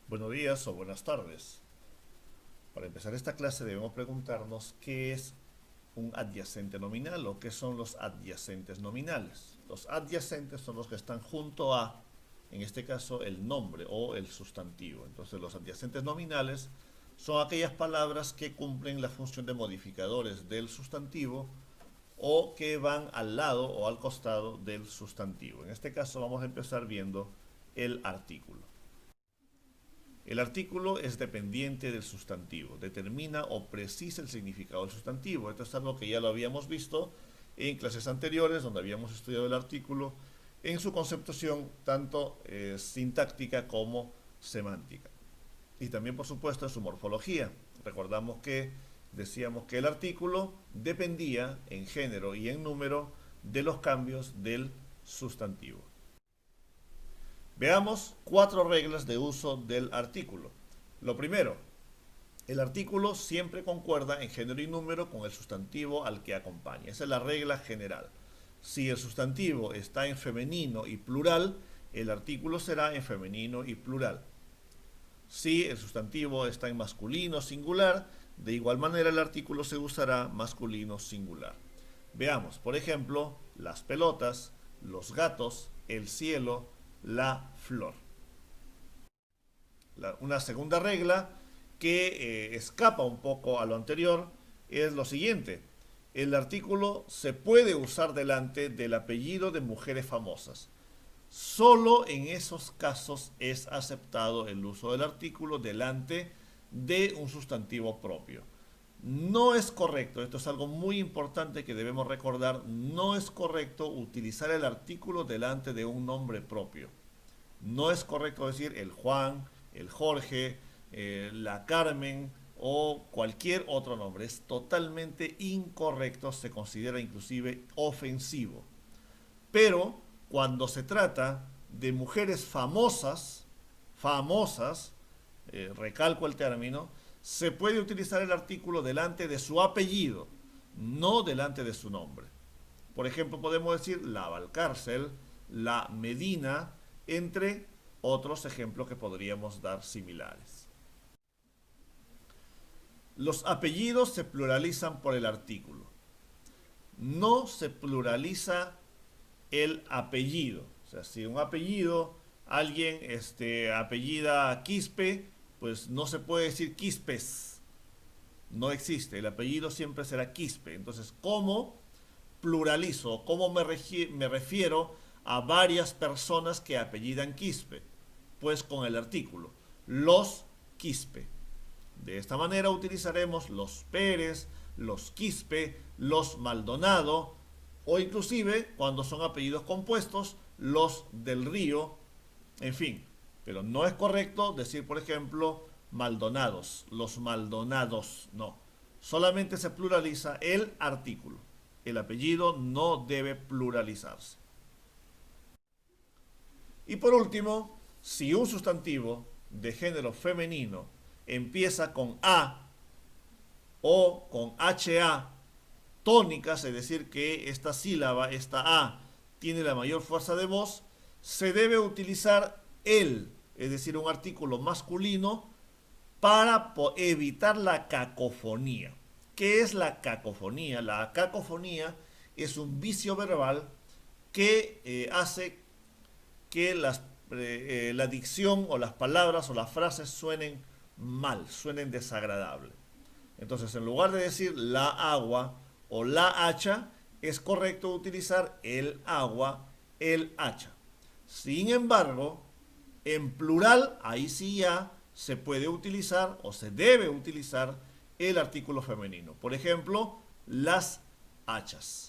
Buenos días o buenas tardes. Para empezar esta clase debemos preguntarnos qué es un adyacente nominal o qué son los adyacentes nominales. Los adyacentes son los que están junto a, en este caso, el nombre o el sustantivo. Entonces los adyacentes nominales son aquellas palabras que cumplen la función de modificadores del sustantivo o que van al lado o al costado del sustantivo. En este caso vamos a empezar viendo el artículo. El artículo es dependiente del sustantivo, determina o precisa el significado del sustantivo. Esto es algo que ya lo habíamos visto en clases anteriores, donde habíamos estudiado el artículo en su conceptuación tanto sintáctica como semántica. Y también, por supuesto, en su morfología. Recordamos que decíamos que el artículo dependía en género y en número de los cambios del sustantivo. Veamos 4 reglas de uso del artículo. Lo primero, el artículo siempre concuerda en género y número con el sustantivo al que acompaña. Esa es la regla general. Si el sustantivo está en femenino y plural, el artículo será en femenino y plural. Si el sustantivo está en masculino singular, de igual manera el artículo se usará masculino singular. Veamos, por ejemplo, las pelotas, los gatos, el cielo, la flor. Una segunda regla que escapa un poco a lo anterior es lo siguiente. El artículo se puede usar delante del apellido de mujeres famosas. Solo en esos casos es aceptado el uso del artículo delante de un sustantivo propio. No es correcto, esto es algo muy importante que debemos recordar, no es correcto utilizar el artículo delante de un nombre propio. No es correcto decir el Juan, el Jorge, la Carmen o cualquier otro nombre. Es totalmente incorrecto, se considera inclusive ofensivo. Pero cuando se trata de mujeres famosas, recalco el término, se puede utilizar el artículo delante de su apellido, no delante de su nombre. Por ejemplo, podemos decir la Valcárcel, la Medina, entre otros ejemplos que podríamos dar similares. Los apellidos se pluralizan por el artículo. No se pluraliza el apellido. O sea, si un apellido, alguien apellida Quispe, pues no se puede decir Quispes. No existe. El apellido siempre será Quispe. Entonces, ¿cómo pluralizo? ¿Cómo me refiero a varias personas que apellidan Quispe? Pues con el artículo. Los Quispe. De esta manera utilizaremos los Pérez, los Quispe, los Maldonado, o inclusive, cuando son apellidos compuestos, los del Río, en fin. Pero no es correcto decir, por ejemplo, Maldonados, los Maldonados, no. Solamente se pluraliza el artículo. El apellido no debe pluralizarse. Y por último, si un sustantivo de género femenino empieza con A o con HA tónicas, es decir, que esta sílaba, esta A, tiene la mayor fuerza de voz, se debe utilizar el, es decir, un artículo masculino para evitar la cacofonía. ¿Qué es la cacofonía? La cacofonía es un vicio verbal que hace que la dicción o las palabras o las frases suenen mal, suenen desagradable. Entonces, en lugar de decir la agua o la hacha, es correcto utilizar el agua, el hacha. Sin embargo, en plural, ahí sí ya se puede utilizar o se debe utilizar el artículo femenino. Por ejemplo, las hachas.